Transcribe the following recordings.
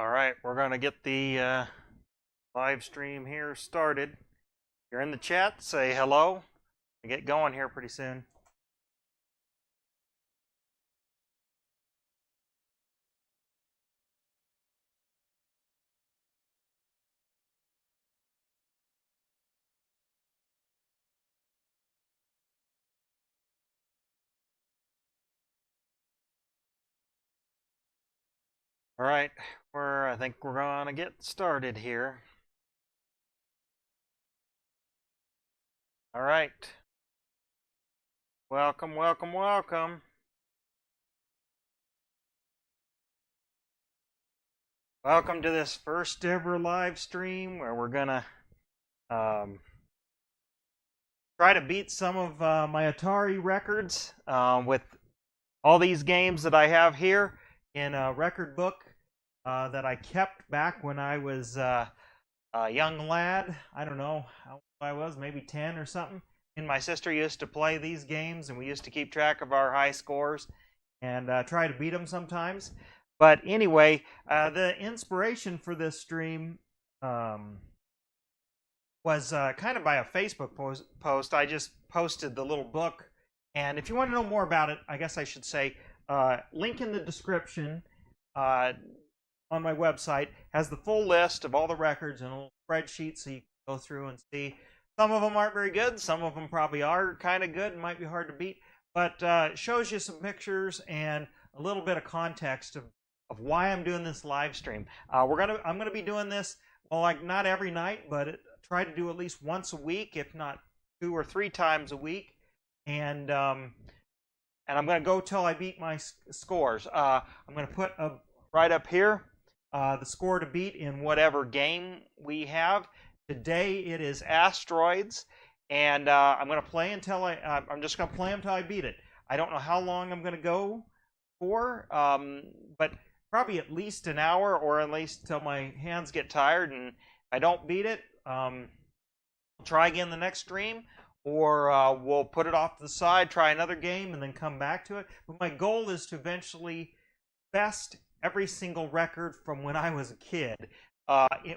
All right, we're going to get the live stream here started. If you're in the chat, say hello. We get going here pretty soon. All right, I think we're going to get started here. All right. Welcome, welcome, welcome. Welcome to this first ever live stream where we're going to try to beat some of my Atari records with all these games that I have here in a record book that I kept back when I was a young lad. I don't know how old I was, maybe 10 or something. And my sister used to play these games, and we used to keep track of our high scores and try to beat them sometimes. But anyway, the inspiration for this stream was kind of by a Facebook post. I just posted the little book. And if you want to know more about it, I guess I should say, link in the description on my website has the full list of all the records and a little spreadsheet so you can go through and see. Some of them aren't very good. Some of them probably are kind of good and might be hard to beat. But it shows you some pictures and a little bit of context of why I'm doing this live stream. I'm gonna be doing this, well, like not every night, but try to do at least once a week, if not 2 or 3 times a week. And I'm going to go till I beat my scores. I'm going to put right up here the score to beat in whatever game we have. Today it is Asteroids, and I'm going to play until I'm just going to play until I beat it. I don't know how long I'm going to go for, but probably at least an hour, or at least till my hands get tired. And if I don't beat it, I'll try again the next stream. Or we'll put it off to the side, try another game, and then come back to it. But my goal is to eventually best every single record from when I was a kid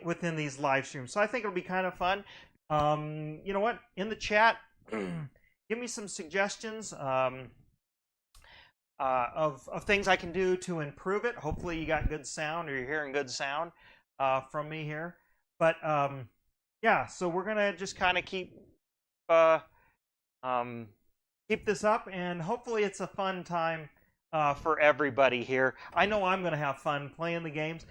within these live streams. So I think it'll be kind of fun. You know what? In the chat, give me some suggestions of things I can do to improve it. Hopefully you got good sound, or you're hearing good sound from me here. But yeah, so we're going to just kind of keep this up, and hopefully it's a fun time for everybody here. I know I'm going to have fun playing the games.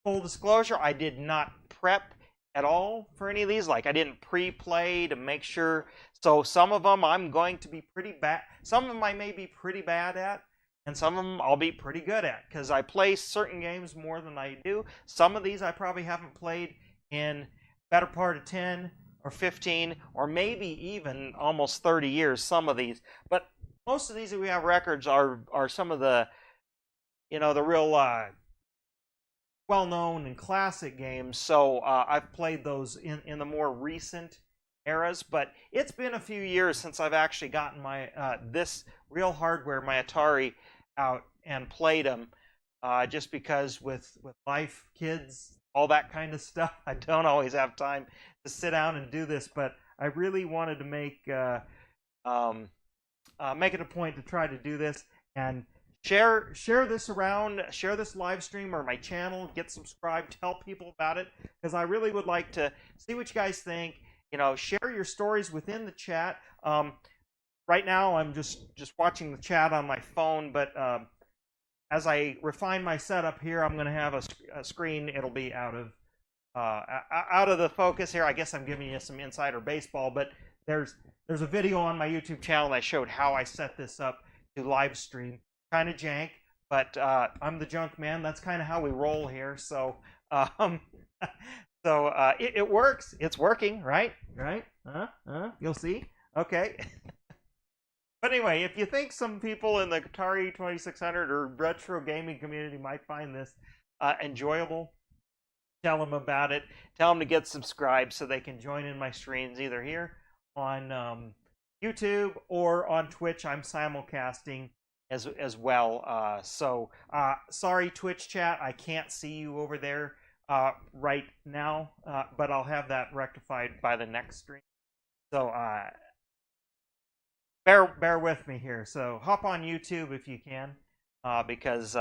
Full disclosure, I did not prep at all for any of these. Like, I didn't pre-play to make sure. So some of them I'm going to be pretty bad. Some of them I may be pretty bad at, and some of them I'll be pretty good at, because I play certain games more than I do. Some of these I probably haven't played in better part of 10 or 15, or maybe even almost 30 years, some of these. But most of these that we have records are some of the, the real well-known and classic games. So I've played those in the more recent eras. But it's been a few years since I've actually gotten my this real hardware, my Atari, out and played them. Just because with life, kids, all that kind of stuff, I don't always have time to sit down and do this. But I really wanted to make it a point to try to do this and share this around, share this live stream or my channel, get subscribed, tell people about it, because I really would like to see what you guys think. Share your stories within the chat. Right now I'm just watching the chat on my phone, but as I refine my setup here, I'm going to have a screen. It'll be out of the focus here. I guess I'm giving you some insider baseball, but there's a video on my YouTube channel that showed how I set this up to live stream. Kind of jank, but I'm the junk man. That's kind of how we roll here. So it works. It's working, right? Right? You'll see. Okay. But anyway, if you think some people in the Atari 2600 or retro gaming community might find this enjoyable, tell them about it. Tell them to get subscribed so they can join in my streams either here on YouTube or on Twitch. I'm simulcasting as well. Sorry, Twitch chat, I can't see you over there right now, but I'll have that rectified by the next stream. So bear with me here. So hop on YouTube if you can, because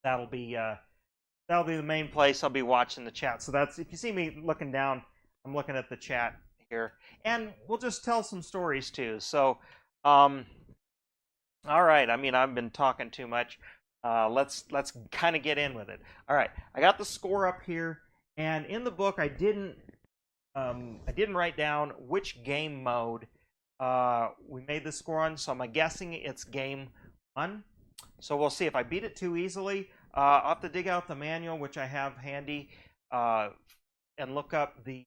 that'll be the main place I'll be watching the chat. So that's, if you see me looking down, I'm looking at the chat here, and we'll just tell some stories too. So all right, I mean, I've been talking too much. Let's kind of get in with it. All right, I got the score up here, and in the book I didn't write down which game mode we made the score on, so I'm guessing it's game 1. So we'll see. If I beat it too easily, I'll have to dig out the manual, which I have handy, and look up the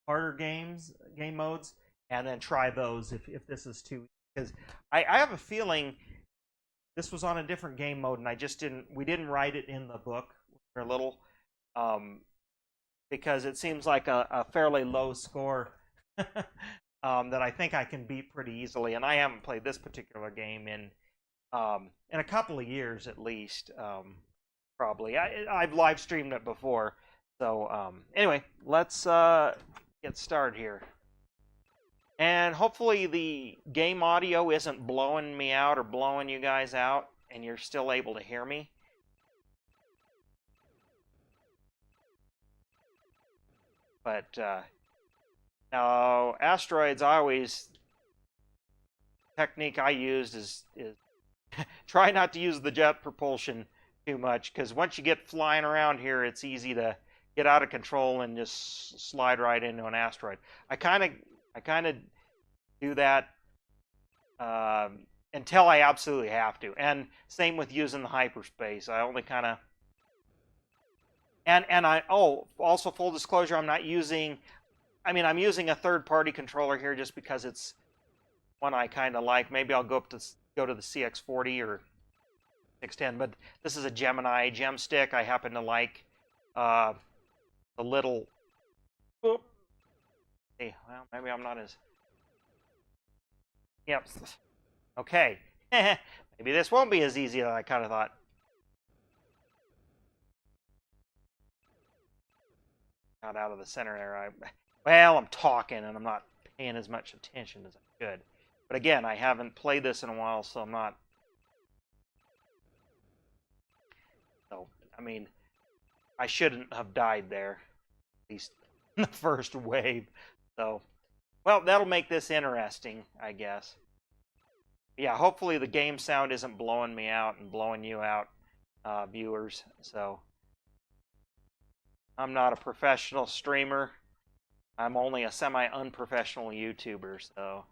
harder game modes, and then try those if this is too easy. Because I have a feeling this was on a different game mode, and we didn't write it in the book. We're a little, because it seems like a fairly low score that I think I can beat pretty easily. And I haven't played this particular game in a couple of years at least, probably. I've live streamed it before. So anyway, let's get started here. And hopefully the game audio isn't blowing me out or blowing you guys out, and you're still able to hear me. But now, Asteroids, technique I used is try not to use the jet propulsion too much, because once you get flying around here, it's easy to get out of control and just slide right into an asteroid. I kind of do that until I absolutely have to, and same with using the hyperspace. I only kind of also full disclosure, I'm using a third-party controller here just because it's one I kind of like. Maybe I'll go to the CX40 or 610, but this is a Gemini gem stick. I happen to like the little. Oop. Hey, well, maybe I'm not as. Yep. Okay. Maybe this won't be as easy as I kind of thought. Not out of the center there. Well, I'm talking and I'm not paying as much attention as I should. But again, I haven't played this in a while, so I'm not. So, I mean, I shouldn't have died there, at least in the first wave. So, well, that'll make this interesting, I guess. Yeah, hopefully the game sound isn't blowing me out and blowing you out, viewers. So, I'm not a professional streamer. I'm only a semi-unprofessional YouTuber, so.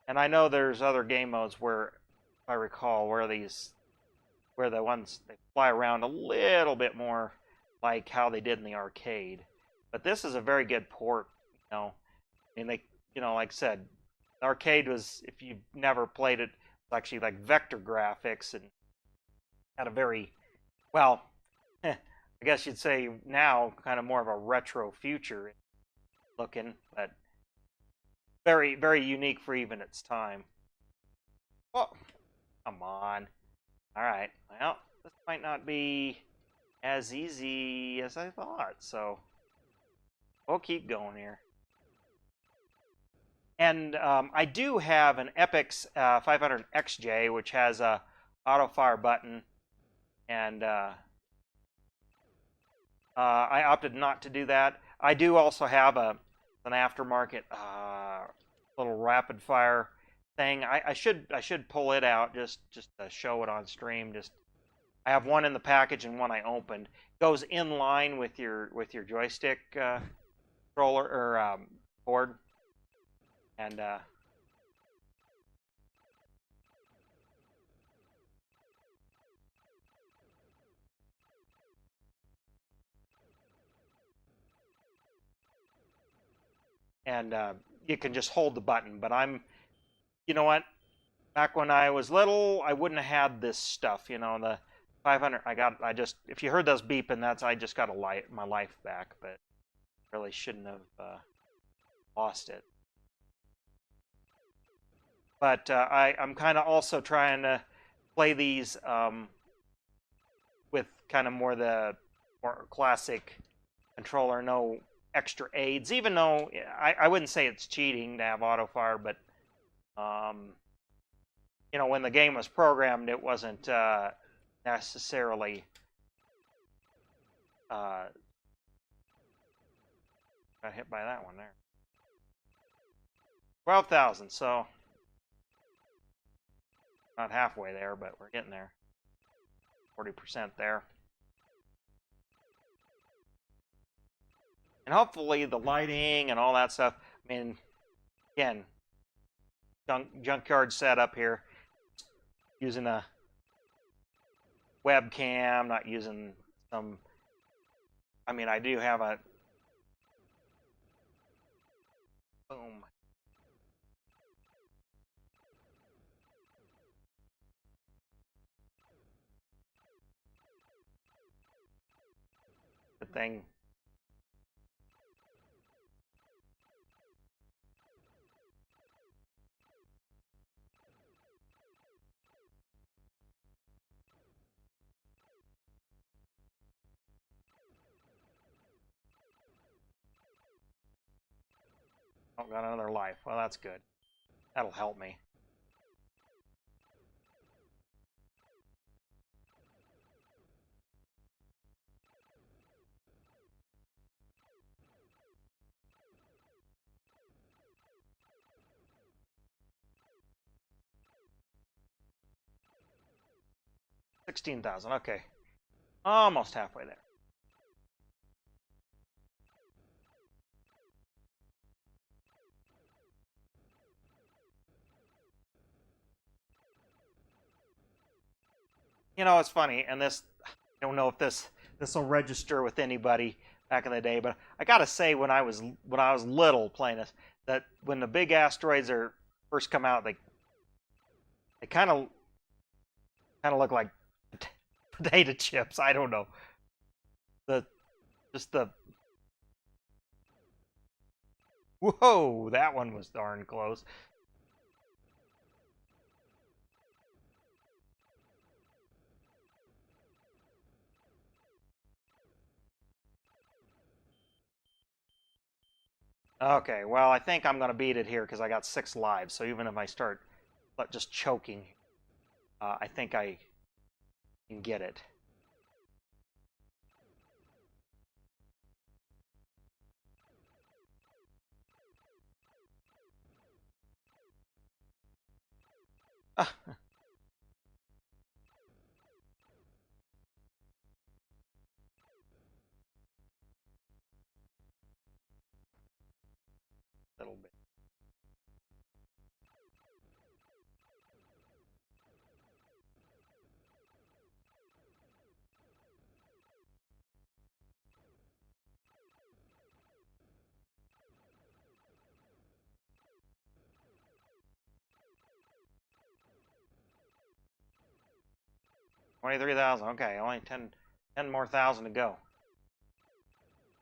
And I know there's other game modes where, if I recall, where the ones they fly around a little bit more like how they did in the arcade. But this is a very good port, you know. I mean, like I said, the arcade was, if you've never played it, it's actually like vector graphics and had a very, well, I guess you'd say now kind of more of a retro future looking, but very, very unique for even its time. Oh, come on. All right. Well, this might not be as easy as I thought, so we'll keep going here. And I do have an Epix 500 XJ, which has a auto fire button, and I opted not to do that. I do also have an aftermarket little rapid fire thing. I should pull it out just to show it on stream. I have one in the package and one I opened. It goes in line with your joystick controller or board, and you can just hold the button. But you know what? Back when I was little, I wouldn't have had this stuff. You know, the 500. If you heard those beeping, I just got my life back. But really shouldn't have lost it. But I'm kind of also trying to play these with kind of more classic controller, no extra aids. Even though I wouldn't say it's cheating to have auto fire, but you know, when the game was programmed, it wasn't necessarily got hit by that one there. 12,000, so not halfway there, but we're getting there. 40% there. And hopefully the lighting and all that stuff, I mean, again, junkyard setup here, using a webcam, not using some, I mean, I do have a, boom. The thing. Oh, got another life. Well, that's good. That'll help me. $16,000. Okay, almost halfway there. You know, it's funny, and this, I don't know if this will register with anybody back in the day, but I gotta say, when I was little playing this, that when the big asteroids are first come out, they kind of look like potato chips. I don't know, just the whoa, that one was darn close. Okay, well, I think I'm gonna beat it here because I got 6 lives. So even if I start just choking, I think I can get it. Little bit. $23,000. Okay, only 10 more thousand to go.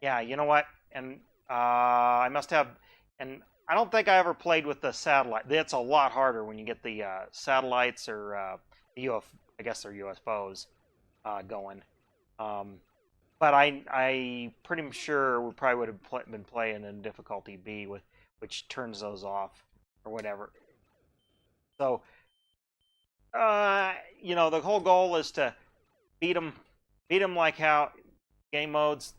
Yeah, you know what? And I must have, and I don't think I ever played with the satellite. It's a lot harder when you get the satellites or I guess they're UFOs going. But I pretty sure we probably would have been playing in difficulty B, which turns those off or whatever. So, you know, the whole goal is to beat them like how game modes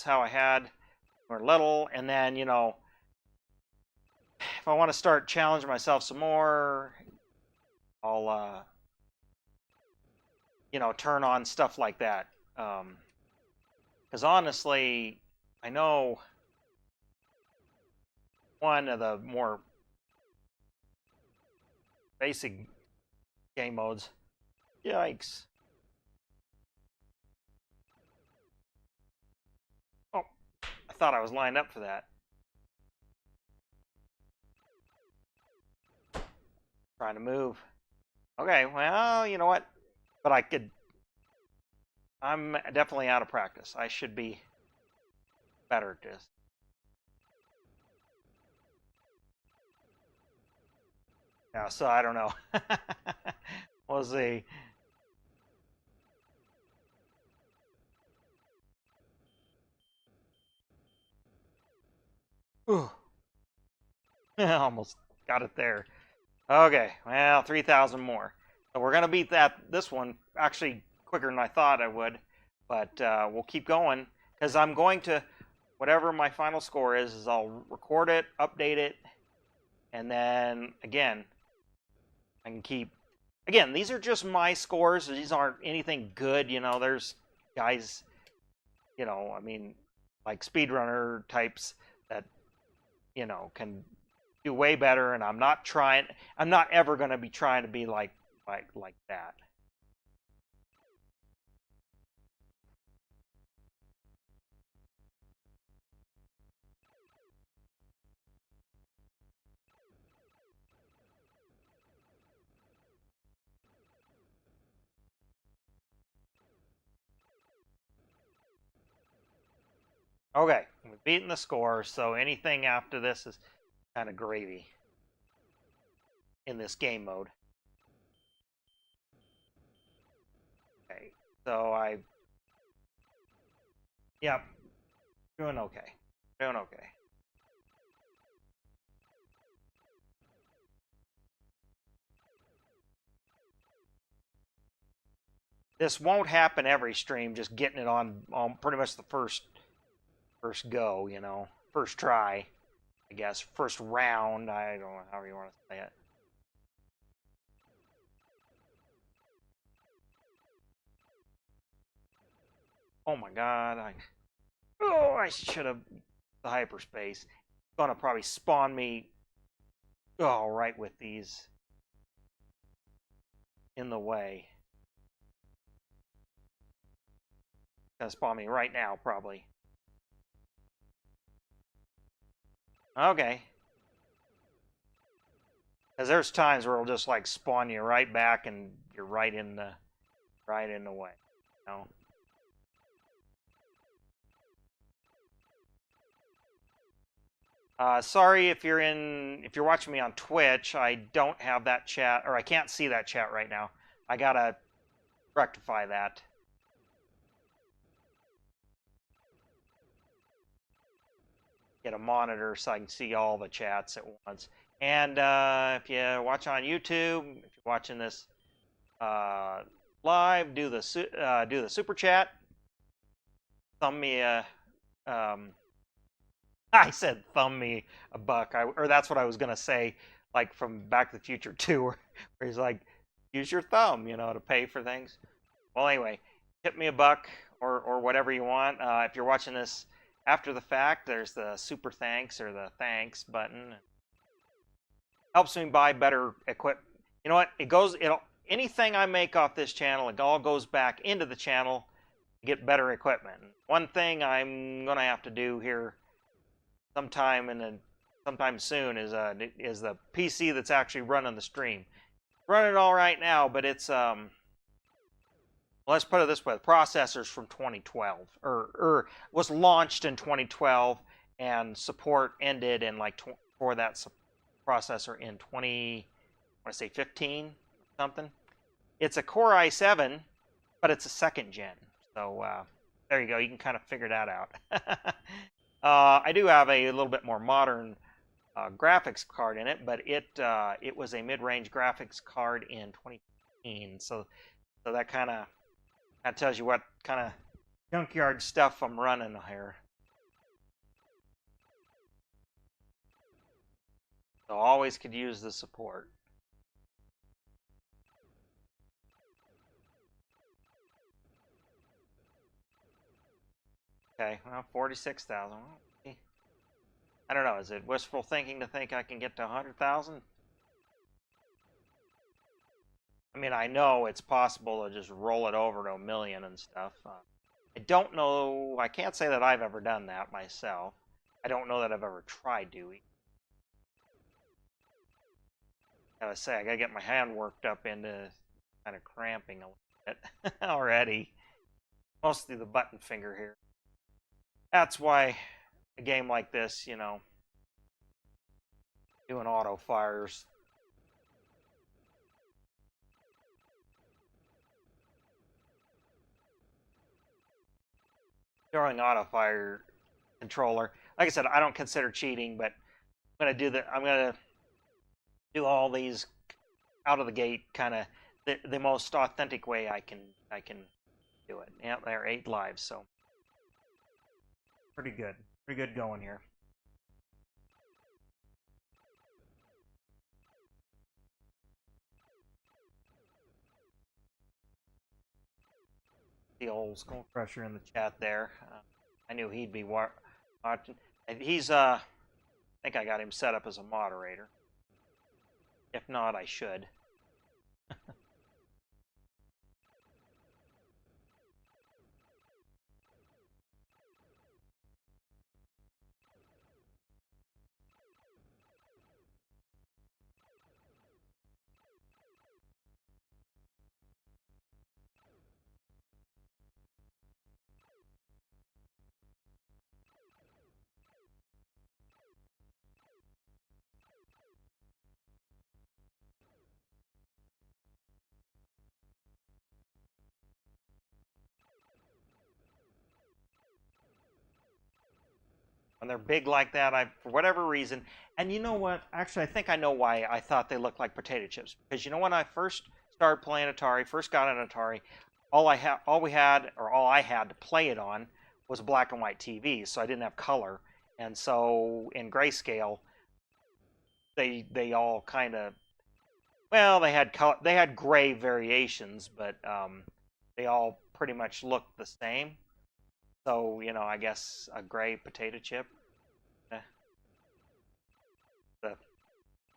how I had or little, and then, you know, if I want to start challenging myself some more, I'll you know, turn on stuff like that. Because honestly, I know one of the more basic game modes. Yikes. Oh, I thought I was lined up for that. Trying to move. Okay, well, you know what? But I'm definitely out of practice. I should be better at this. Yeah, so I don't know. We'll see. Ooh. Almost got it there. Okay, well, 3,000 more. So we're gonna beat this one actually quicker than I thought I would, but we'll keep going because I'm going to, whatever my final score is I'll record it, update it, and then again, I can keep. Again, these are just my scores. These aren't anything good. There's guys, I mean, like speedrunner types that can do way better, and I'm not ever going to be trying to be like that. Okay, we've beaten the score, so anything after this is kind of gravy in this game mode. Okay, so yep, doing okay. Doing okay. This won't happen every stream, just getting it on pretty much the first go, first try, I guess, first round. I don't know however you want to say it. Oh my god! I should have the hyperspace. It's gonna probably spawn me. Oh, right with these in the way. It's gonna spawn me right now, probably. Okay. Because there's times where it'll just like spawn you right back, and you're right in the way. Sorry if you're watching me on Twitch. I don't have that chat, or I can't see that chat right now. I gotta rectify that. Get a monitor so I can see all the chats at once. And if you watch on YouTube, if you're watching this live, do the super chat. Thumb me a. I said thumb me a buck, or that's what I was gonna say, like from Back to the Future 2, where he's like, use your thumb, to pay for things. Well, anyway, tip me a buck or whatever you want. If you're watching this after the fact, there's the super thanks or the thanks button. Helps me buy better equipment. You know what? Anything I make off this channel, it all goes back into the channel to get better equipment. One thing I'm gonna have to do here sometime soon is the PC that's actually running the stream. Running it all right now, but it's let's put it this way: the processor's from 2012, or was launched in 2012, and support ended in for that processor in 15 something. It's a Core i7, but it's a second gen. So there you go. You can kind of figure that out. I do have a little bit more modern graphics card in it, but it was a mid-range graphics card in 2015. So that kind of tells you what kind of junkyard stuff I'm running here. So always could use the support. Okay, well, 46,000. I don't know. Is it wishful thinking to think I can get to 100,000? I mean, I know it's possible to just roll it over to 1 million and stuff. I don't know. I can't say that I've ever done that myself. I don't know that I've ever tried to. Gotta say, I gotta get my hand worked up into kind of cramping a little bit already. Mostly the button finger here. That's why a game like this, doing auto fires throwing auto fire controller. Like I said, I don't consider cheating, but I'm gonna do all these out of the gate, kind of the most authentic way I can do it. Yeah, there are 8 lives, so pretty good going here. The old Skull Crusher in the chat there. I knew he'd be watching. And he's I think I got him set up as a moderator. If not, I should. When they're big like that, for whatever reason, and you know what? Actually, I think I know why I thought they looked like potato chips. Because you know, when I first started playing Atari, first got an Atari, all I had to play it on was a black and white TV, so I didn't have color. And so in grayscale, they all kind of, well, they had color, they had gray variations, but they all pretty much looked the same. So, you know, I guess a gray potato chip.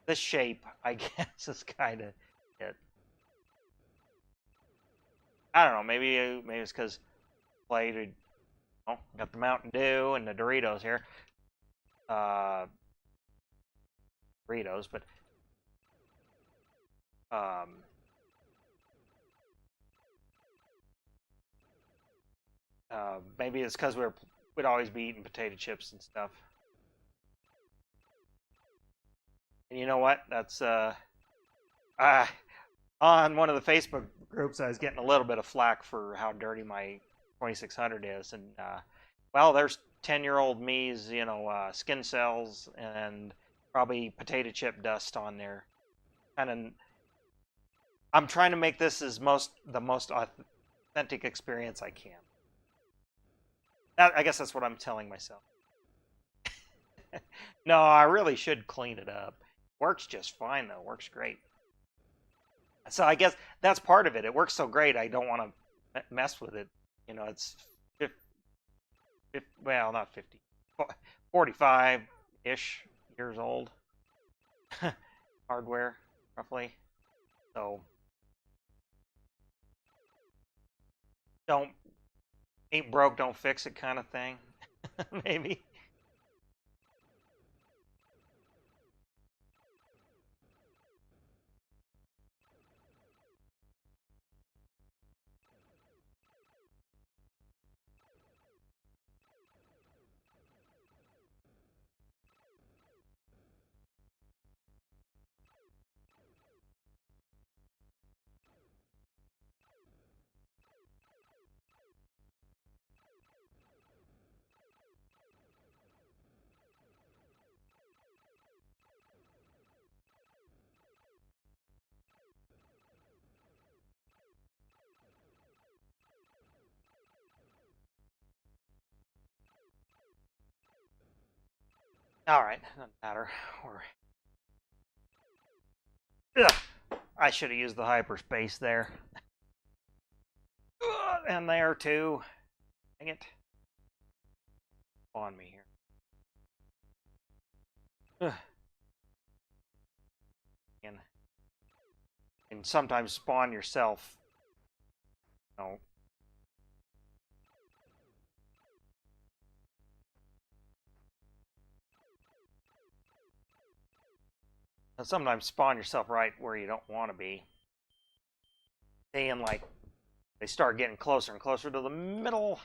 The shape, I guess, is kind of it. I don't know. Maybe it's because played. Oh, got the Mountain Dew and the Doritos here. Doritos, but maybe it's because we'd always be eating potato chips and stuff. And you know what? That's on one of the Facebook groups, I was getting a little bit of flack for how dirty my 2600 is, and well, there's 10-year-old me's, you know, skin cells and probably potato chip dust on there. And I'm trying to make this the most authentic experience I can. I guess that's what I'm telling myself. No, I really should clean it up. Works just fine though. Works great. So I guess that's part of it. It works so great, I don't want to mess with it. You know, it's well, not 50, 45-ish years old. Hardware, roughly. So ain't broke, don't fix it kind of thing. Maybe. All right, doesn't matter. Ugh, I should have used the hyperspace there. And there too. Dang it. On me here. Ugh. And sometimes spawn yourself. No. Sometimes spawn yourself right where you don't want to be. And like they start getting closer and closer to the middle,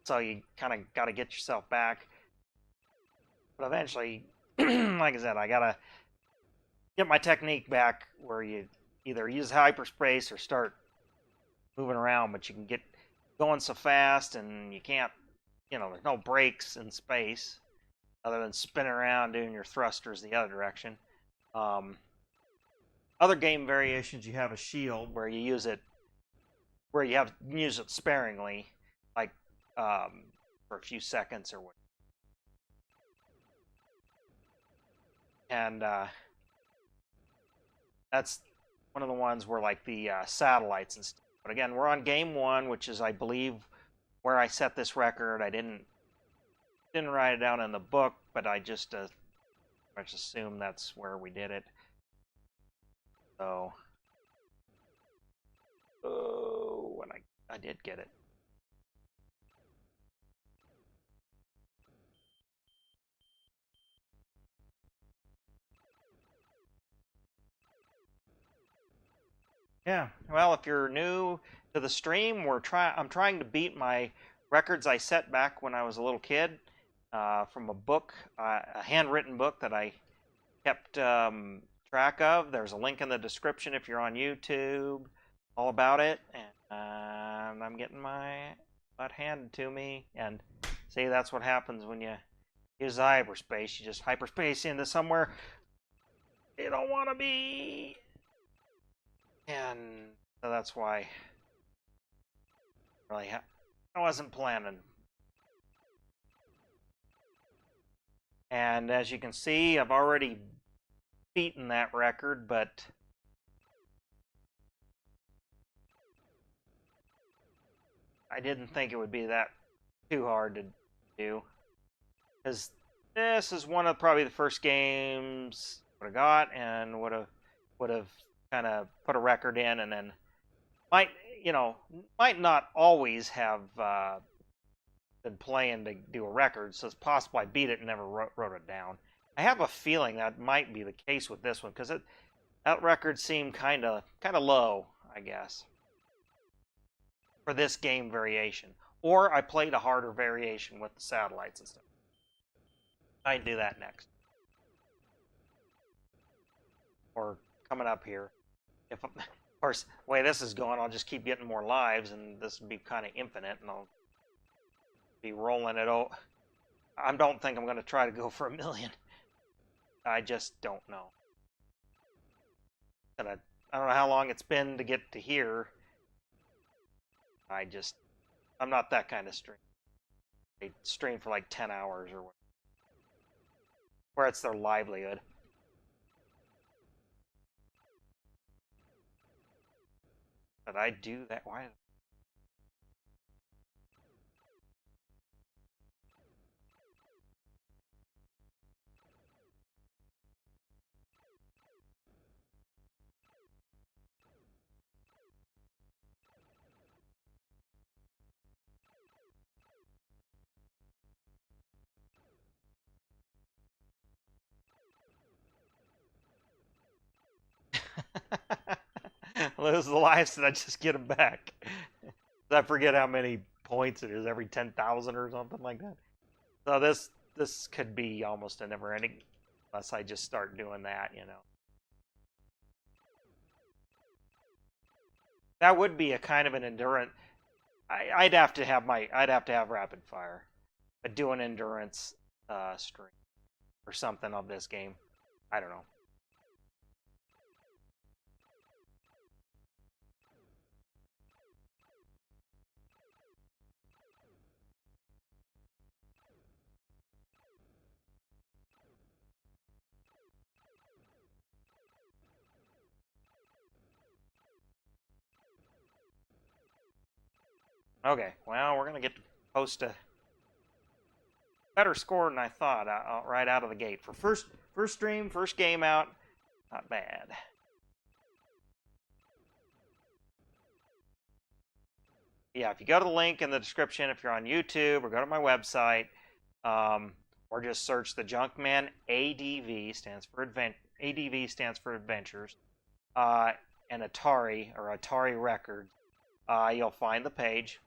so you kind of got to get yourself back. But eventually, like I said, I gotta get my technique back where you either use hyperspace or start moving around, but you can get going so fast and you can't there's no brakes in space other than spinning around doing your thrusters the other direction. Other game variations, you have a shield where you use it sparingly, like for a few seconds or what. And that's one of the ones where like the satellites and stuff. But again, we're on game 1, which is, I believe, where I set this record. I didn't write it down in the book, but I just assume that's where we did it. So, when I did get it. Yeah, well, if you're new to the stream, I'm trying to beat my records I set back when I was a little kid from a book, a handwritten book that I kept track of. There's a link in the description if you're on YouTube, all about it. And I'm getting my butt handed to me. And see, that's what happens when you use hyperspace. You just hyperspace into somewhere you don't want to be. And so that's why really I wasn't planning. And as you can see, I've already beaten that record, but I didn't think it would be that too hard to do, because this is one of probably the first games I would have got and would have kind of put a record in, and then might not always have been playing to do a record, so it's possible I beat it and never wrote it down. I have a feeling that might be the case with this one, because that record seemed kind of low, I guess, for this game variation. Or I played a harder variation with the satellites and stuff. I'd do that next. Or coming up here. Of course, the way this is going, I'll just keep getting more lives, and this will be kind of infinite, and I'll be rolling it out. I don't think I'm going to try to go for 1 million. I just don't know. And I don't know how long it's been to get to here. I'm not that kind of stream. They stream for like 10 hours or what, where it's their livelihood. But I do that. Why? Lose the lives and I just get them back. I forget how many points it is, every 10,000 or something like that. So this could be almost a never ending unless I just start doing that, That would be a kind of an endurance. I'd have to have rapid fire. But do an endurance stream or something of this game. I don't know. Okay, well, we're going to get to post a better score than I thought right out of the gate. For first stream, first game out, not bad. Yeah, if you go to the link in the description, if you're on YouTube, or go to my website, or just search the Junkman, ADV stands for Adventures, and Atari, or Atari Records, you'll find the page.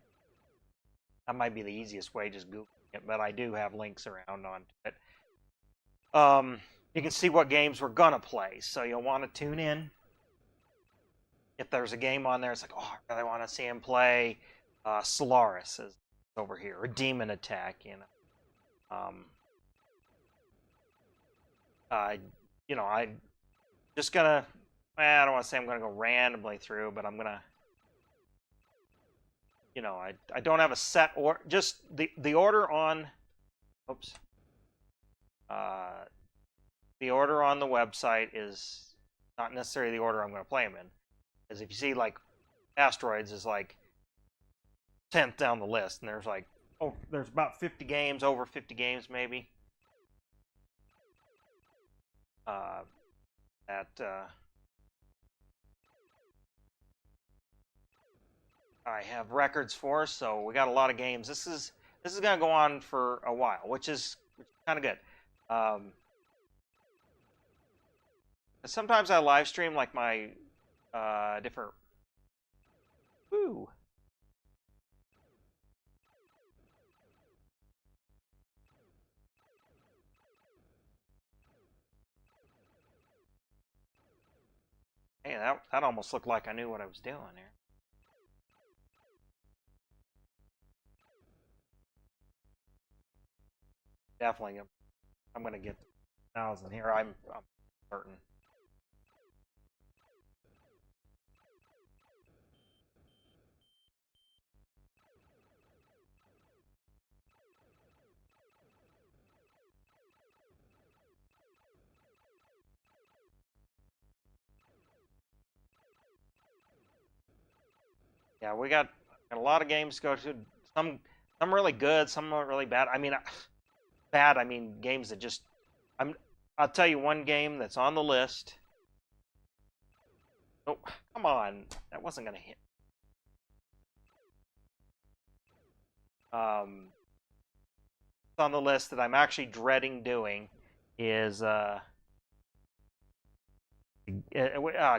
That might be the easiest way, just Google it, but I do have links around on it. You can see what games we're gonna play, so you'll want to tune in. If there's a game on there, it's like, oh, I really want to see him play Solaris. over here, or demon attack, you know. You know, I just gonna, I don't want to say I'm gonna go randomly through, but I'm gonna, you know, I don't have a set or just the order on, oops, the order on the website is not necessarily the order I'm going to play them in. As if you see, like, Asteroids is like 10th down the list, and there's like, oh, there's about 50 games, over 50 games maybe. I have records for, so we got a lot of games. This is going to go on for a while, which is kind of good. Sometimes I live stream like my different. Woo. Hey, that almost looked like I knew what I was doing there. Definitely, I'm going to get 1,000 here. I'm certain. Yeah, we got a lot of games to go to. Some really good, some are really bad. I mean, bad. I mean games that just. I'll tell you one game that's on the list. Oh, come on, that wasn't gonna hit. It's on the list that I'm actually dreading doing is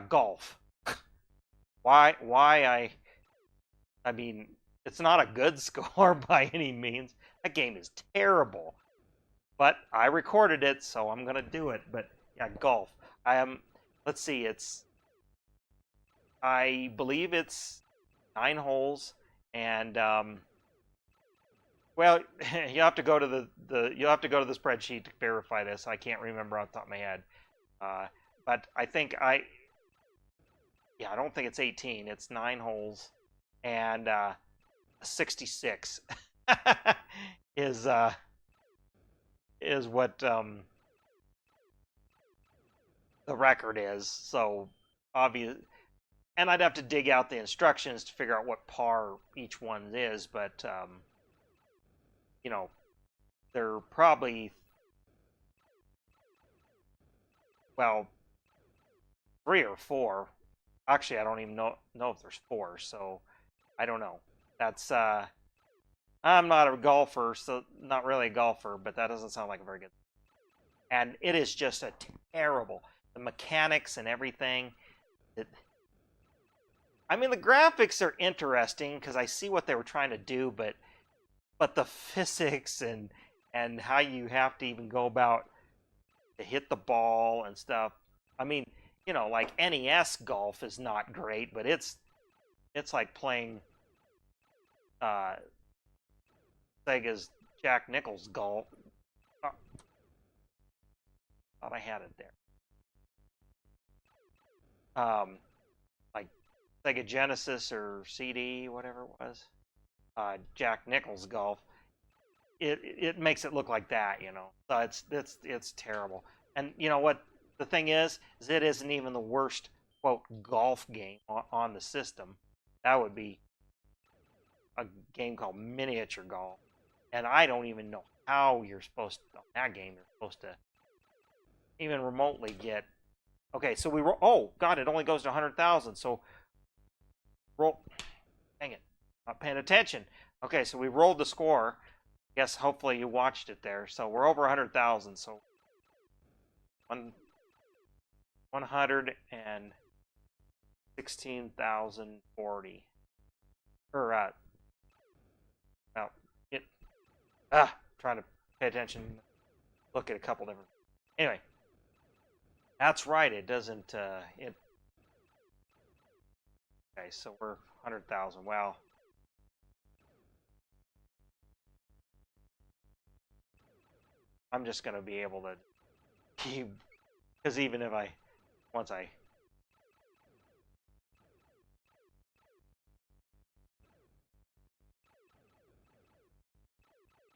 golf. Why I mean, it's not a good score by any means. That game is terrible. But I recorded it, so I'm going to do it. But yeah, golf. I am, let's see, I believe it's 9 holes, and well, you have to go to you have to go to the spreadsheet to verify this. I can't remember off the top of my head. But I think yeah, I don't think it's 18. It's 9 holes, and 66 is what the record is. So obvious, and I'd have to dig out the instructions to figure out what par each one is. But you know, they're probably, well, 3 or 4. Actually, I don't even know if there's 4. So I don't know. That's I'm not a golfer, so not really a golfer, but that doesn't sound like a very good. And it is just a terrible, the mechanics and everything. I mean, the graphics are interesting because I see what they were trying to do, but the physics and how you have to even go about to hit the ball and stuff. I mean, you know, like NES golf is not great, but it's like playing Sega's Jack Nicklaus golf. Oh, thought I had it there. Like Sega Genesis or CD, whatever it was. Jack Nicklaus golf. It makes it look like that, you know. So it's terrible. And you know what the thing is it isn't even the worst quote golf game on the system. That would be a game called miniature golf, and I don't even know how you're supposed to, on that game you're supposed to even remotely get. Okay, so we roll. Oh God, it only goes to 100,000. So roll. Dang it, not paying attention. Okay, so we rolled the score. Guess hopefully you watched it there. So we're over 100,000. So 116,040. Or well, trying to pay attention. Look at a couple different. Anyway, that's right. It doesn't. Okay, so we're 100,000. Wow. I'm just going to be able to keep, because even if once I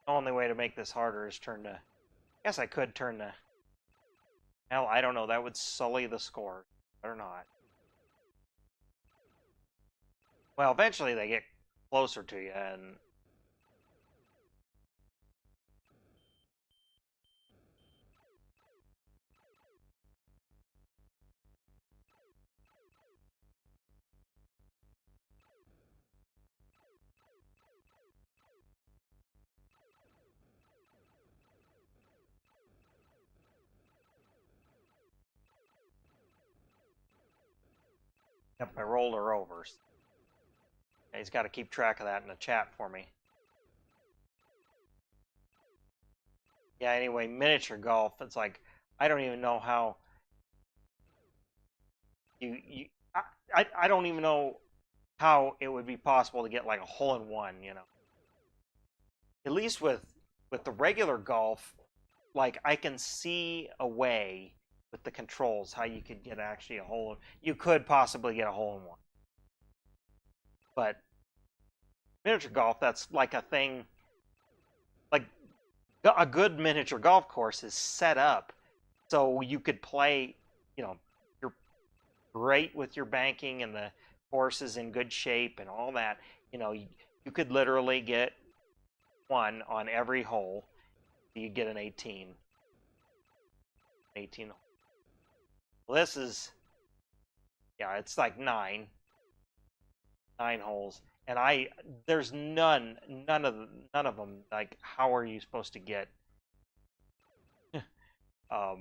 the only way to make this harder is turn to, I guess I could turn to, hell, I don't know, that would sully the score, or not. Well, eventually they get closer to you, and yep, I rolled her over. He's got to keep track of that in the chat for me. Yeah, anyway, miniature golf, it's like, I don't even know how I don't even know how it would be possible to get like a hole-in-one, you know. At least with the regular golf, like I can see a way with the controls how you could get actually a hole. You could possibly get a hole-in-one. But miniature golf, that's like a thing, like a good miniature golf course is set up so you could play, you know, you're great with your banking and the course is in good shape and all that. You know, you could literally get one on every hole. You get an 18. Well, this is, yeah, it's like nine holes, and there's none of them. Like, how are you supposed to get a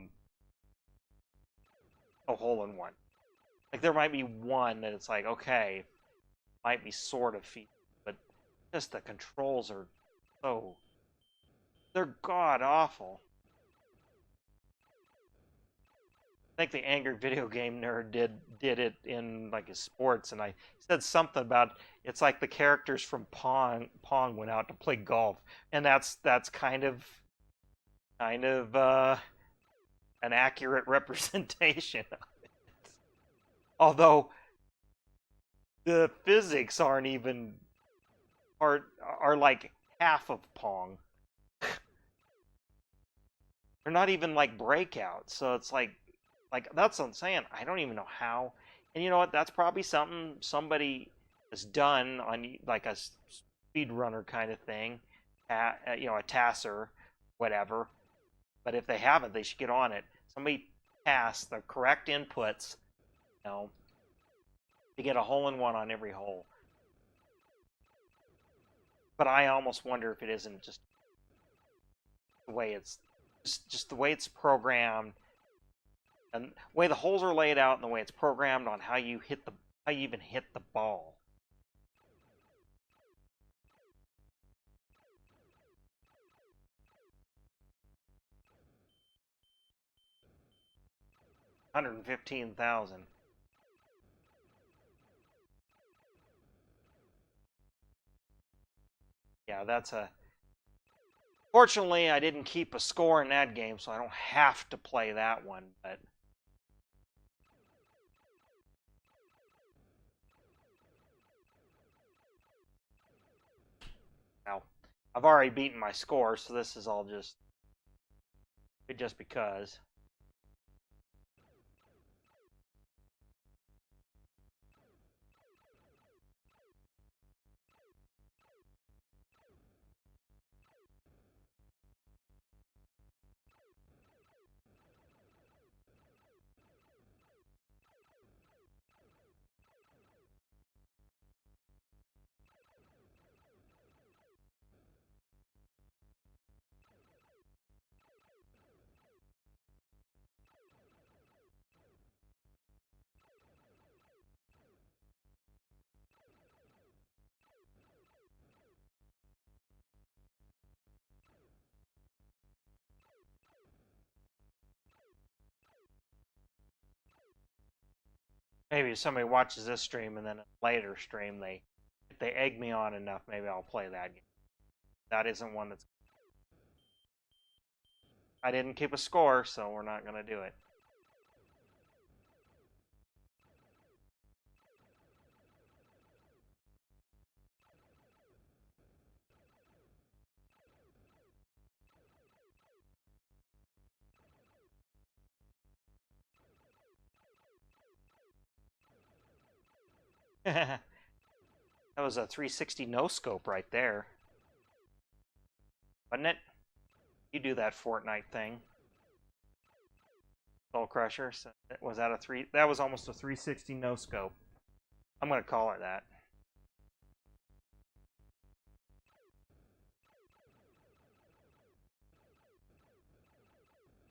hole-in-one? Like, there might be one that it's like, okay, might be sort of feasible, but just the controls are so, they're god awful. I think the Angry Video Game Nerd did it in like his sports, and I said something about it's like the characters from Pong went out to play golf, and that's kind of an accurate representation of it. Although the physics aren't even are like half of Pong. They're not even like breakouts, so it's like that's what I'm saying. I don't even know how. And you know what? That's probably something somebody has done on like a speedrunner kind of thing, you know, a tasser, whatever. But if they haven't, they should get on it. Somebody pass the correct inputs, you know, to get a hole-in-one on every hole. But I almost wonder if it isn't just the way it's just the way it's programmed. And the way the holes are laid out and the way it's programmed on how you even hit the ball. $115,000. Yeah, that's a. Fortunately, I didn't keep a score in that game, so I don't have to play that one, but. Well, I've already beaten my score, so this is all just because. Maybe if somebody watches this stream and then a later stream, if they egg me on enough, maybe I'll play that game. That isn't one that's. I didn't keep a score, so we're not going to do it. That was a 360 no scope right there, wasn't it? You do that Fortnite thing, Soul Crusher. So was that a three? That was almost a 360 no scope. I'm gonna call it that.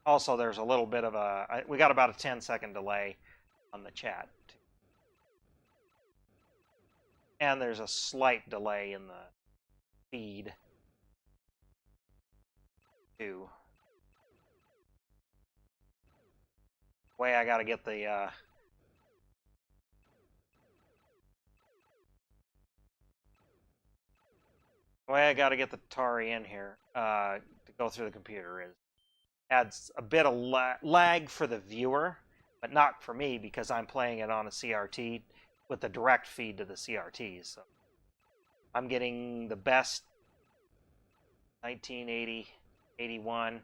Also, there's a little bit of a. We got about a 10-second delay on the chat, and there's a slight delay in the feed too. Way I gotta get the way I gotta get the Atari in here to go through the computer is adds a bit of lag for the viewer, but not for me because I'm playing it on a CRT with the direct feed to the CRT. So I'm getting the best 1980, 81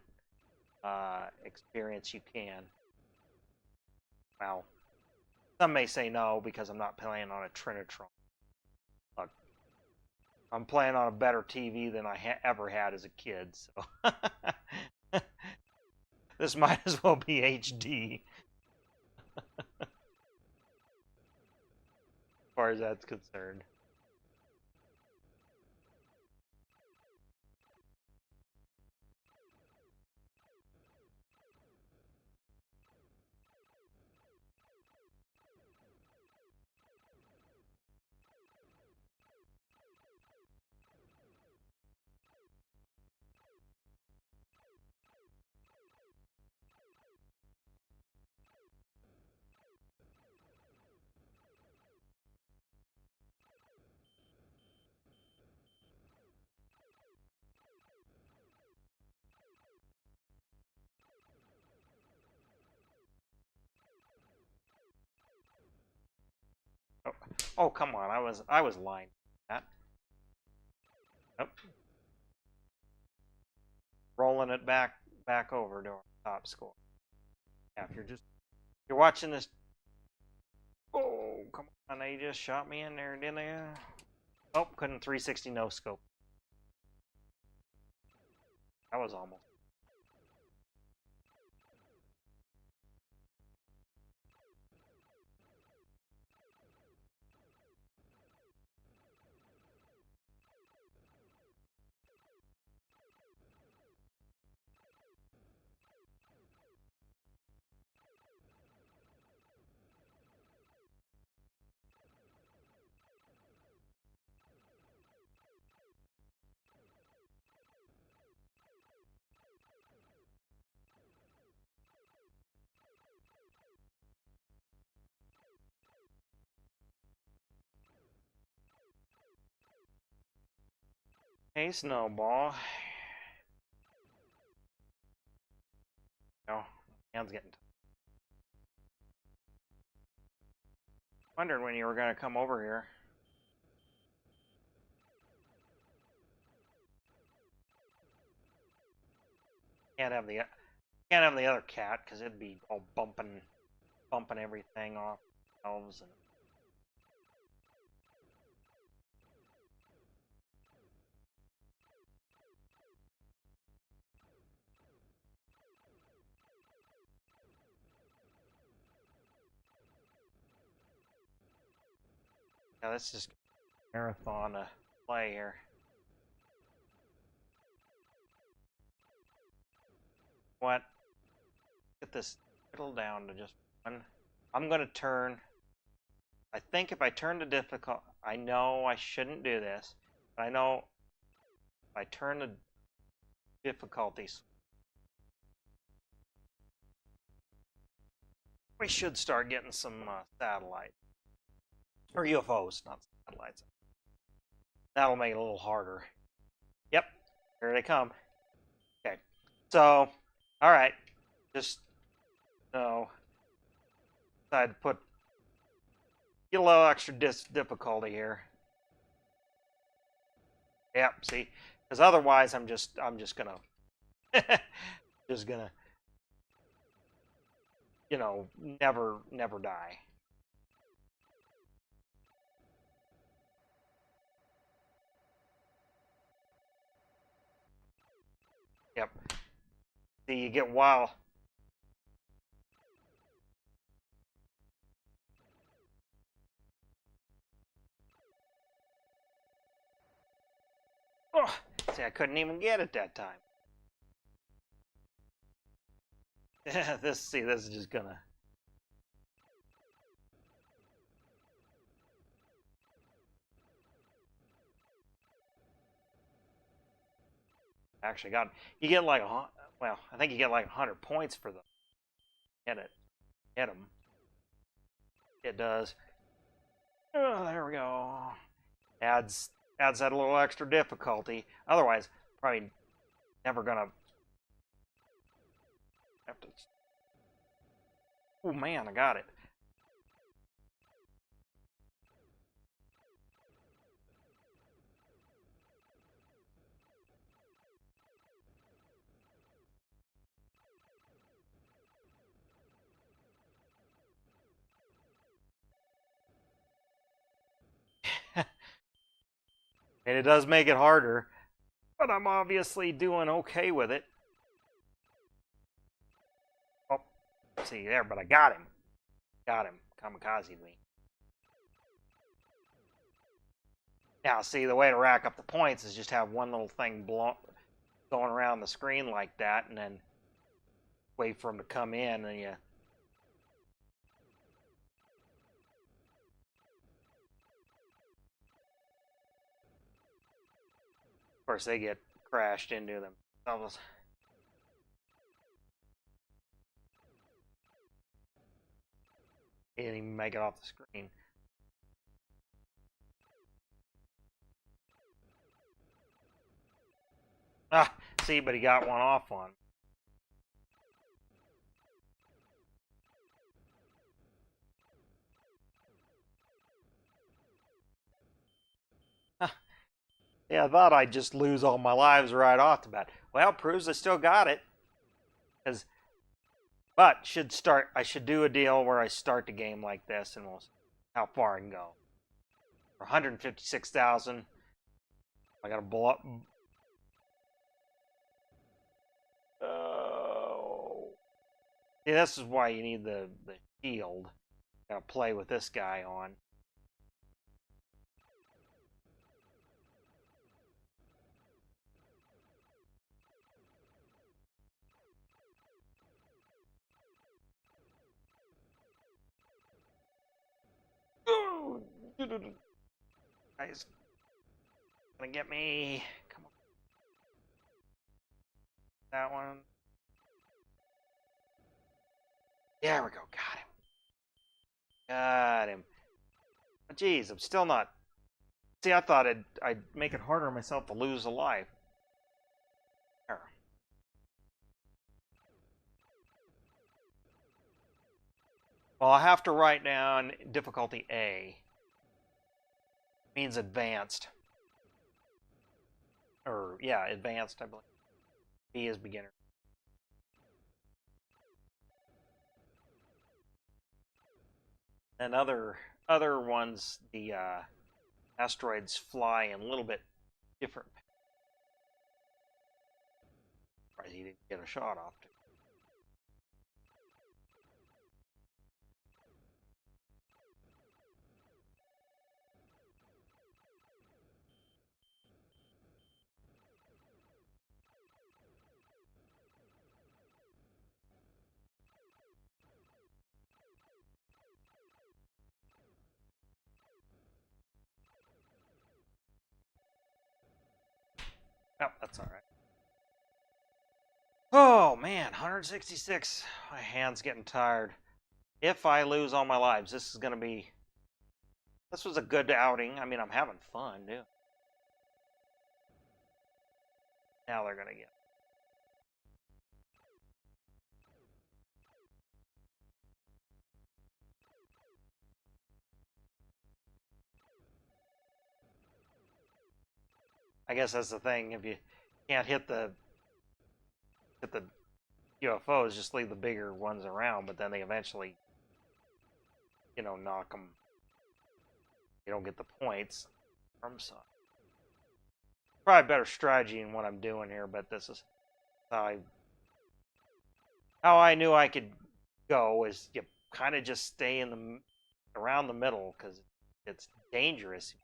experience you can. Well, some may say no because I'm not playing on a Trinitron. Look, I'm playing on a better TV than I ever had as a kid, so this might as well be HD as far as that's concerned. Oh, come on! I was lying. That. Nope. Rolling it back over to our top score. Yeah, if you're watching this. Oh, come on! They just shot me in there, didn't they? Oh, couldn't 360 no scope. That was almost. Hey, Snowball. No, hand's getting. Wondered when you were gonna come over here. Can't have the other cat because it'd be all bumping everything off shelves and. Yeah, let's just marathon play here. What? Get this whittle down to just one. I'm gonna turn. I think if I turn the difficult, I know I shouldn't do this, but I know if I turn the difficulties, we should start getting some satellites or UFOs, not satellites. That'll make it a little harder. Yep, here they come. Okay, so All right, just no. Decided to get a little extra difficulty here. Yep, see, because otherwise I'm just gonna just gonna never die. Yep. See, you get wild. Oh, see, I couldn't even get it that time. This is just gonna. Actually, you get like well, I think you get like 100 points for the hit him. It does. Oh, there we go. Adds that a little extra difficulty. Otherwise, probably never gonna have to. Oh man, I got it. And it does make it harder, but I'm obviously doing okay with it. Oh, see there, but I got him. Got him. Kamikaze me. Now, see, the way to rack up the points is just have one little thing going around the screen like that, and then wait for him to come in, and you. Of course, they get crashed into themselves. He didn't even make it off the screen. Ah, see, but he got one off on. Yeah, I thought I'd just lose all my lives right off the bat. Well, proves I still got it. But I should do a deal where I start the game like this, and we'll see how far I can go. For 156,000, I gotta blow up. Oh. See, this is why you need the shield. Gotta play with this guy on. Guys, gonna get me. Come on. That one. There we go. Got him. Got him. But geez, I'm still not. See, I thought I'd make it harder on myself to lose a life. There. Well, I have to write down difficulty A. Means advanced. Or, yeah, advanced, I believe. B is beginner. And other ones, the asteroids fly in a little bit different. Surprised he didn't get a shot off. Oh, that's all right. Oh man, 166. My hand's getting tired. If I lose all my lives, this was a good outing. I mean, I'm having fun, dude. Now they're gonna get. I guess that's the thing. If you can't hit the UFOs, just leave the bigger ones around. But then they eventually, knock them. You don't get the points from some. Probably better strategy in what I'm doing here, but this is how I knew I could go is you kind of just stay around the middle because it's dangerous.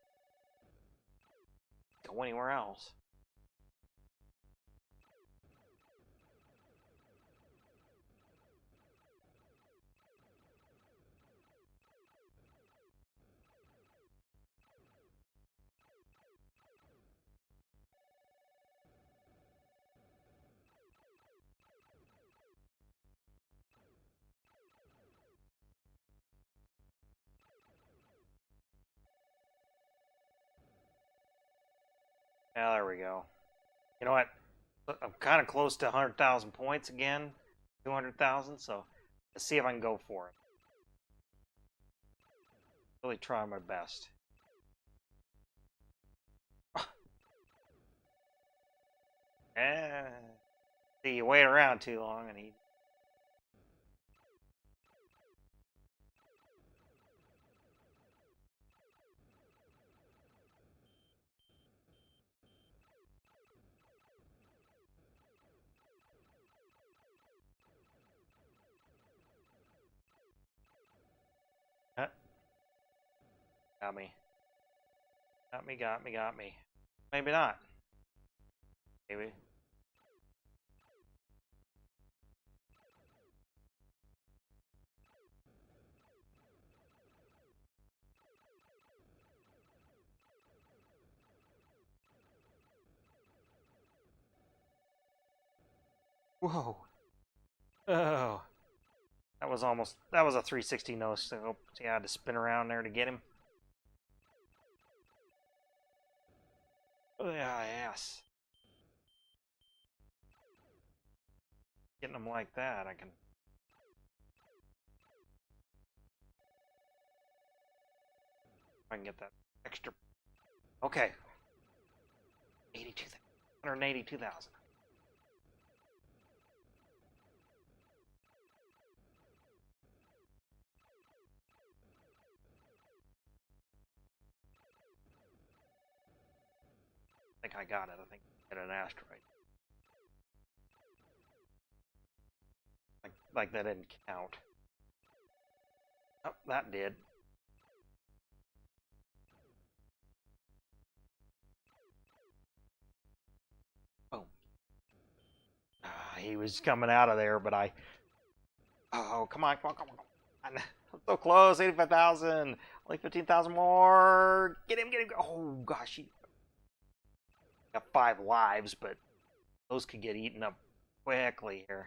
Go anywhere else. Yeah, there we go. You know what? I'm kind of close to 100,000 points again. 200,000, so let's see if I can go for it. Really try my best. See, you wait around too long and he... Got me. Got me. Maybe not. Maybe. Whoa. Oh. That was a 360 no scope. See, I had to spin around there to get him. Oh, yeah, yes. Getting them like that, I can... I can get that extra... Okay. 182,000. I think I got it. I think I hit an asteroid. Like that didn't count. Oh, that did. Boom. He was coming out of there, but I... Oh, come on. I'm so close. 85,000. Only 15,000 more. Get him. Oh, gosh. He got 5 lives, but those could get eaten up quickly here.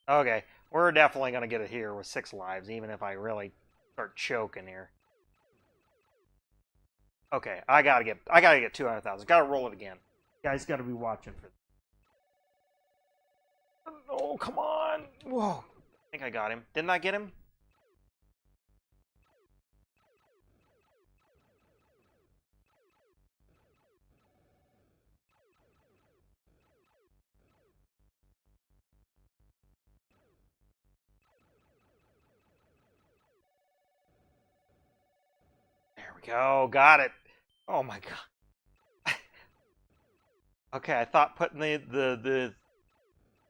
Okay, we're definitely going to get it here with 6 lives, even if I really start choking here. Okay, I gotta get 200,000. Gotta roll it again. You guys gotta be watching for this. Oh, come on. Whoa. I think I got him. Didn't I get him? There we go. Got it. Oh my god. Okay, I thought putting the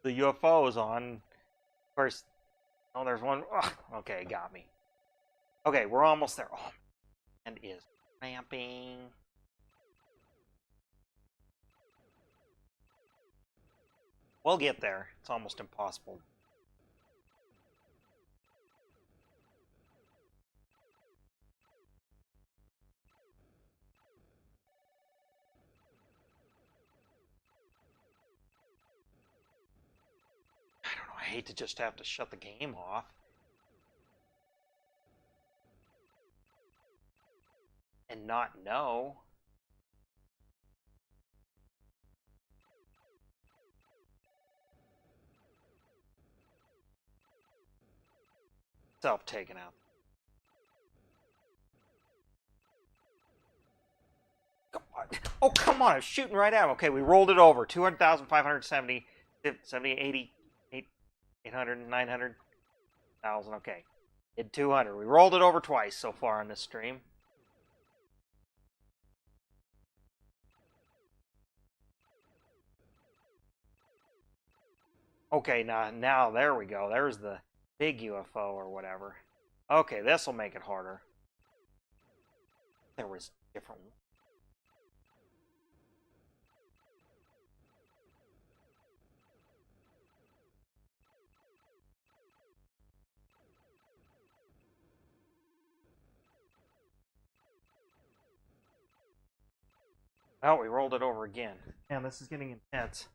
UFOs on first. Oh, there's one. Ugh, okay, got me. Okay, we're almost there. Oh, and is ramping. We'll get there. It's almost impossible. I don't know. I hate to just have to shut the game off. not know. Self taken out. Come on. Oh, come on. I was shooting right at him. Okay, we rolled it over. 200,570, 70, 80, 800, 900,000. Okay. Did 200. We rolled it over twice so far on this stream. Okay, now there we go. There's the big UFO or whatever. Okay, this will make it harder. There was different. Oh, we rolled it over again. Man, this is getting intense.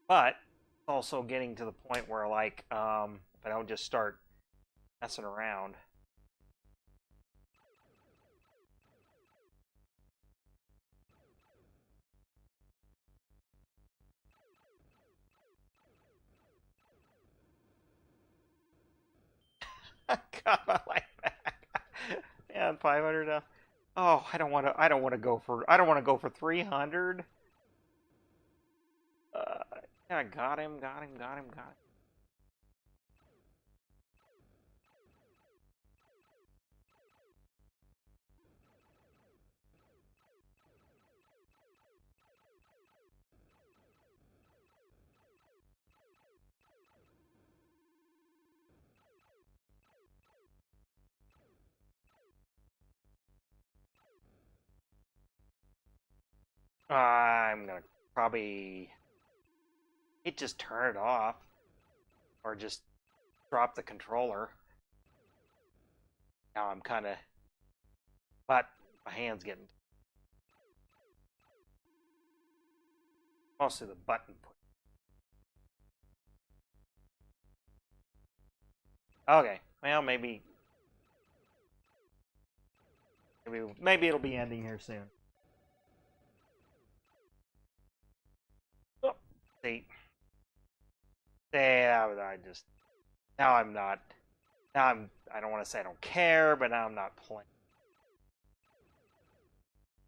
But it's also getting to the point where, like, if I don't just start messing around. I got my life back. Man, 500. Oh, I don't want to go for 300. Yeah, got him. I'm gonna probably just turn it off, or just drop the controller. Now I'm kind of, but my hand's getting mostly the button push. Okay, well maybe it'll be ending here soon. Oh, see, I just now I'm not. Now I don't want to say I don't care, but now I'm not playing.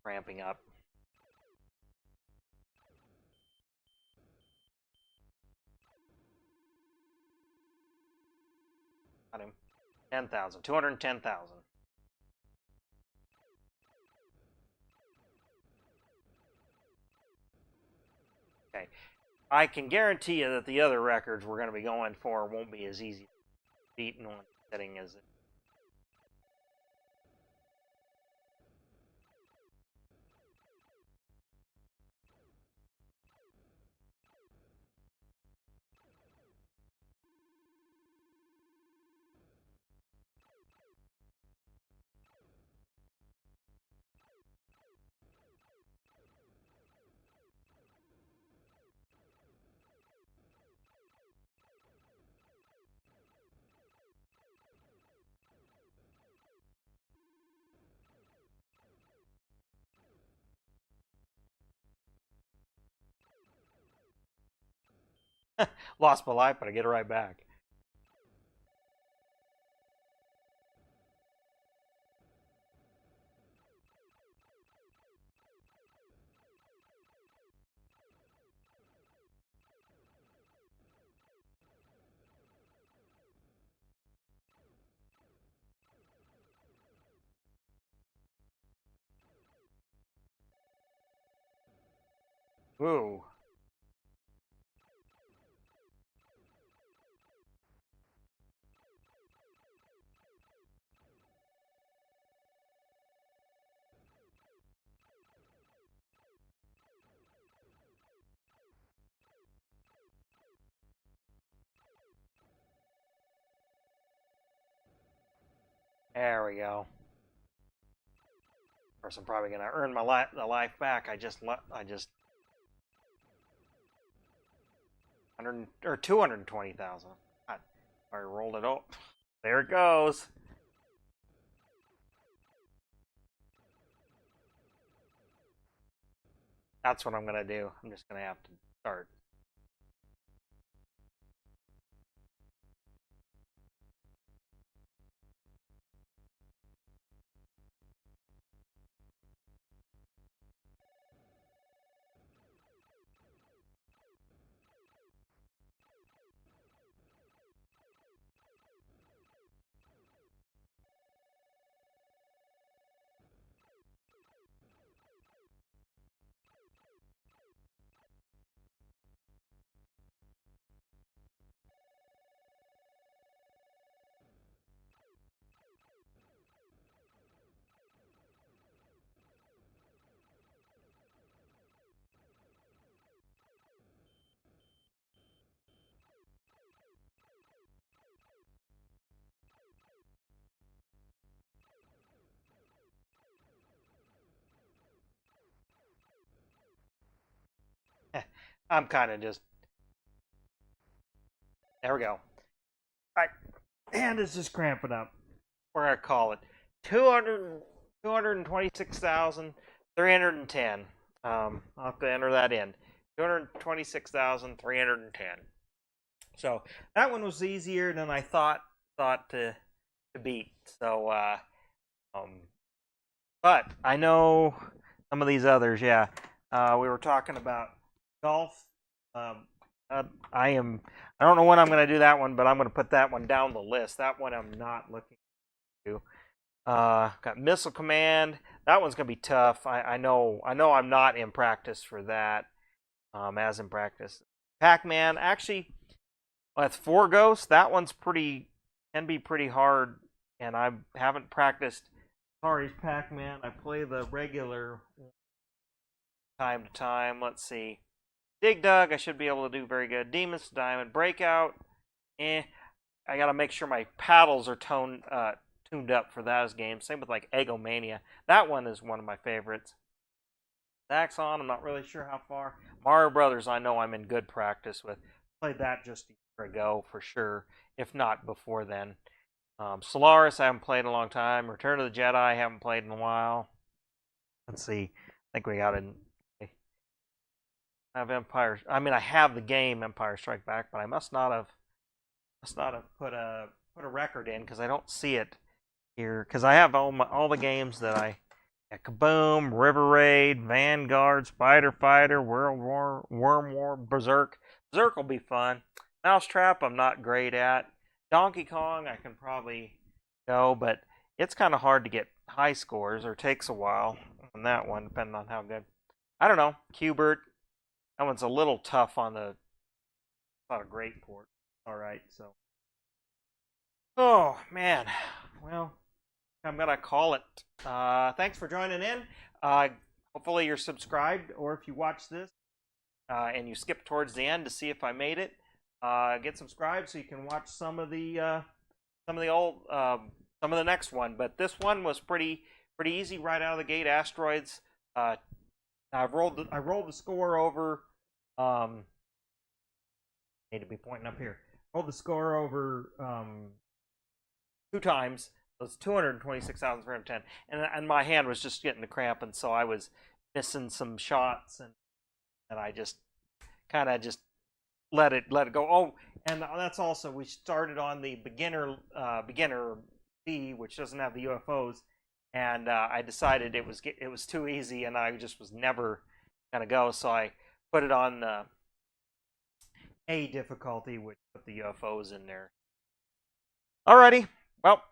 Ramping up. Got him. 10,000. 210,000. Okay. I can guarantee you that the other records we're going to be going for won't be as easy to beat in one setting as it. Lost my life, but I get it right back. Ooh. There we go. Of course, I'm probably gonna earn my the life back. I just 100 or 220,000. I rolled it up. There it goes. that's what I'm going to do. I'm just going to have to start. I'm kind of just, there we go. My hand is just cramping up. We're going to call it 226,310. I'll have to enter that in. 226,310. So that one was easier than I thought to beat. So, but I know some of these others. Yeah, we were talking about golf. I don't know when I'm going to do that one, but I'm going to put that one down the list. That one I'm not looking to. Got Missile Command. That one's going to be tough. I know I'm not in practice for that. As in practice. Pac-Man, actually, with 4 Ghosts, that one's can be pretty hard, and I haven't practiced Atari's Pac-Man. I play the regular time to time. Let's see. Dig Dug, I should be able to do very good. Demons to Diamond. Breakout, I gotta make sure my paddles are tuned up for those games. Same with like Egomania. That one is one of my favorites. Zaxxon, I'm not really sure how far. Mario Brothers, I know I'm in good practice with. Played that just a year ago for sure, if not before then. Solaris, I haven't played in a long time. Return of the Jedi, I haven't played in a while. Let's see. I think we got it. I have Empire. I mean, I have the game Empire Strike Back, but I must not have put a record in because I don't see it here. Because I have all the games that I. Kaboom, River Raid, Vanguard, Spider Fighter, World War, Worm War, Berserk. Berserk will be fun. Mousetrap, I'm not great at. Donkey Kong, I can probably go, but it's kind of hard to get high scores, or takes a while on that one, depending on how good. I don't know. Qbert, that one's a little tough on the. Not a great port. All right, so. Oh man, well. I'm going to call it. Thanks for joining in. Hopefully you're subscribed, or if you watch this and you skip towards the end to see if I made it, get subscribed so you can watch some of the next one. But this one was pretty easy right out of the gate. Asteroids. I rolled the score over. Need to be pointing up here. Rolled the score over 2 times. So it's 226,310, and my hand was just getting the cramp, and so I was missing some shots, and I just kind of just let it go. Oh, and that's also, we started on the beginner B, which doesn't have the UFOs, and I decided it was too easy, and I just was never gonna go, so I put it on the A difficulty, which put the UFOs in there. Alrighty, well.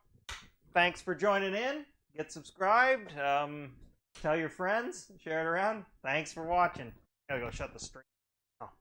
Thanks for joining in. Get subscribed. Tell your friends. Share it around. Thanks for watching. Gotta go shut the stream. Oh.